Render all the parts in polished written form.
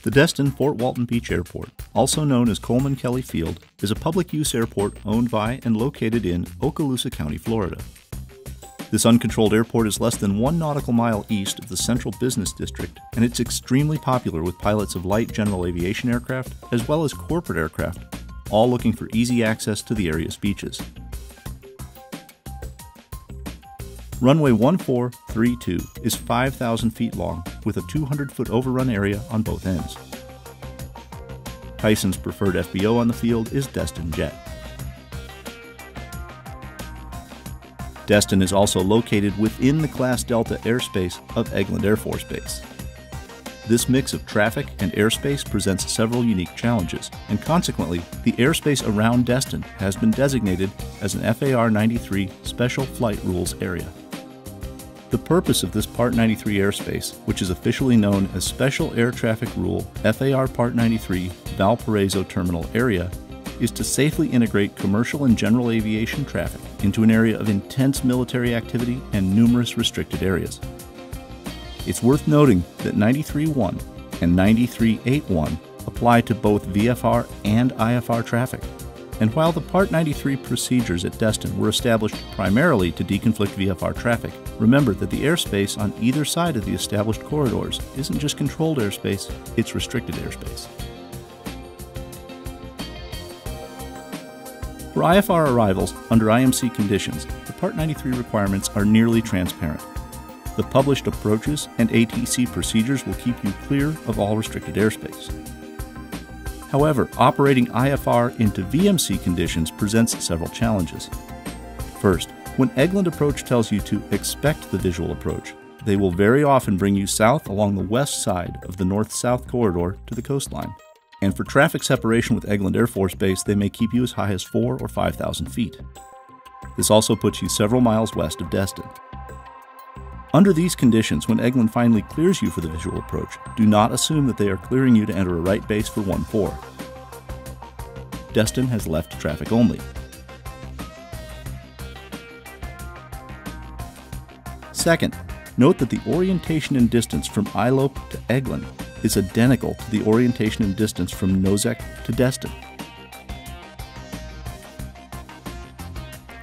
The Destin Fort Walton Beach Airport, also known as Coleman Kelly Field, is a public-use airport owned by and located in Okaloosa County, Florida. This uncontrolled airport is less than 1 nautical mile east of the Central Business District, and it's extremely popular with pilots of light general aviation aircraft as well as corporate aircraft, all looking for easy access to the area's beaches. Runway 1432 is 5,000 feet long with a 200-foot overrun area on both ends. Tyson's preferred FBO on the field is Destin Jet. Destin is also located within the Class Delta airspace of Eglin Air Force Base. This mix of traffic and airspace presents several unique challenges, and consequently, the airspace around Destin has been designated as an FAR 93 Special Flight Rules area. The purpose of this Part 93 airspace, which is officially known as Special Air Traffic Rule FAR Part 93 Valparaiso Terminal Area, is to safely integrate commercial and general aviation traffic into an area of intense military activity and numerous restricted areas. It's worth noting that 93.1 and 93.8.1 apply to both VFR and IFR traffic. And while the Part 93 procedures at Destin were established primarily to deconflict VFR traffic, remember that the airspace on either side of the established corridors isn't just controlled airspace, it's restricted airspace. For IFR arrivals under IMC conditions, the Part 93 requirements are nearly transparent. The published approaches and ATC procedures will keep you clear of all restricted airspace. However, operating IFR into VMC conditions presents several challenges. First, when Eglin Approach tells you to expect the visual approach, they will very often bring you south along the west side of the north-south corridor to the coastline. And for traffic separation with Eglin Air Force Base, they may keep you as high as 4,000 or 5,000 feet. This also puts you several miles west of Destin. Under these conditions, when Eglin finally clears you for the visual approach, do not assume that they are clearing you to enter a right base for 14. Destin has left traffic only. Second, note that the orientation and distance from ILOP to Eglin is identical to the orientation and distance from Nosek to Destin.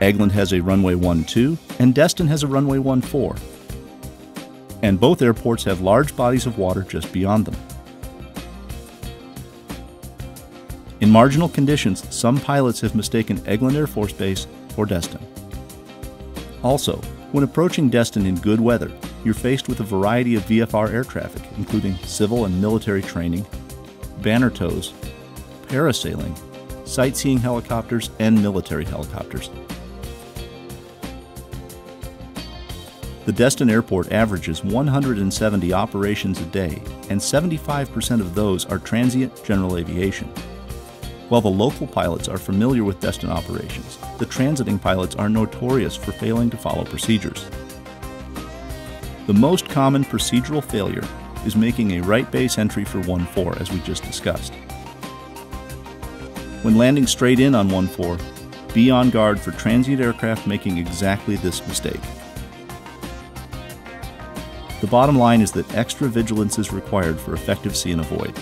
Eglin has a runway 12 and Destin has a runway 14. And both airports have large bodies of water just beyond them. In marginal conditions, some pilots have mistaken Eglin Air Force Base for Destin. Also, when approaching Destin in good weather, you're faced with a variety of VFR air traffic, including civil and military training, banner tows, parasailing, sightseeing helicopters, and military helicopters. The Destin Airport averages 170 operations a day, and 75% of those are transient general aviation. While the local pilots are familiar with Destin operations, the transiting pilots are notorious for failing to follow procedures. The most common procedural failure is making a right base entry for 14, as we just discussed. When landing straight in on 14, be on guard for transient aircraft making exactly this mistake. The bottom line is that extra vigilance is required for effective see and avoid.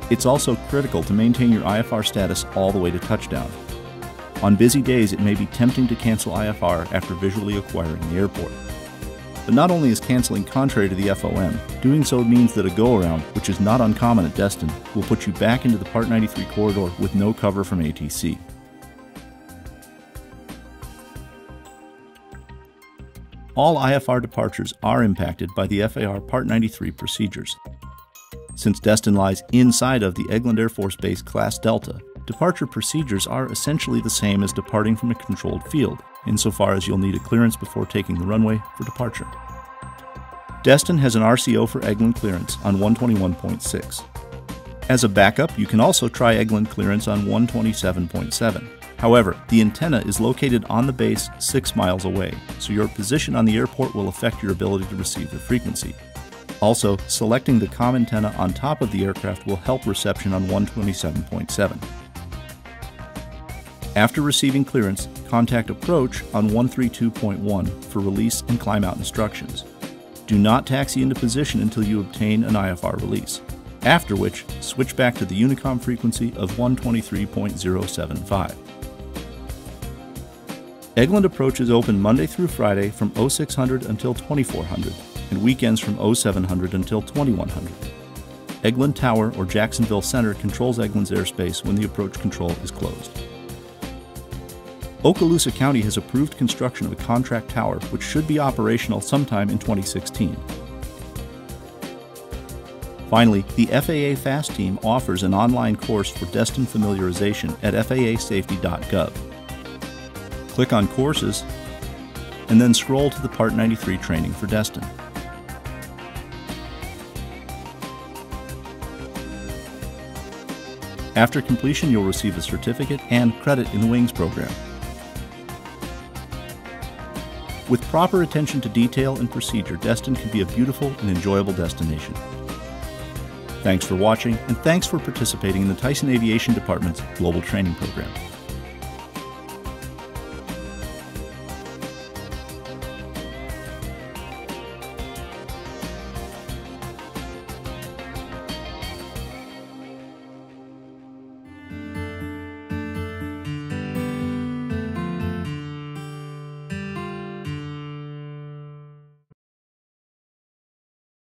It's also critical to maintain your IFR status all the way to touchdown. On busy days, it may be tempting to cancel IFR after visually acquiring the airport. But not only is canceling contrary to the FOM, doing so means that a go-around, which is not uncommon at Destin, will put you back into the Part 93 corridor with no cover from ATC. All IFR departures are impacted by the FAR Part 93 procedures. Since Destin lies inside of the Eglin Air Force Base Class Delta, departure procedures are essentially the same as departing from a controlled field, insofar as you'll need a clearance before taking the runway for departure. Destin has an RCO for Eglin clearance on 121.6. As a backup, you can also try Eglin clearance on 127.7. However, the antenna is located on the base 6 miles away, so your position on the airport will affect your ability to receive the frequency. Also, selecting the COM antenna on top of the aircraft will help reception on 127.7. After receiving clearance, contact approach on 132.1 for release and climb out instructions. Do not taxi into position until you obtain an IFR release. after which switch back to the Unicom frequency of 123.075. Eglin approach is open Monday through Friday from 0600 until 2400 and weekends from 0700 until 2100. Eglin Tower or Jacksonville Center controls Eglin's airspace when the approach control is closed. Okaloosa County has approved construction of a contract tower which should be operational sometime in 2016. Finally, the FAA FAST team offers an online course for DESTIN familiarization at faasafety.gov. Click on Courses, and then scroll to the Part 93 training for DESTIN. After completion, you'll receive a certificate and credit in the Wings program. With proper attention to detail and procedure, DESTIN can be a beautiful and enjoyable destination. Thanks for watching, and thanks for participating in the Tyson Aviation Department's Global Training Program.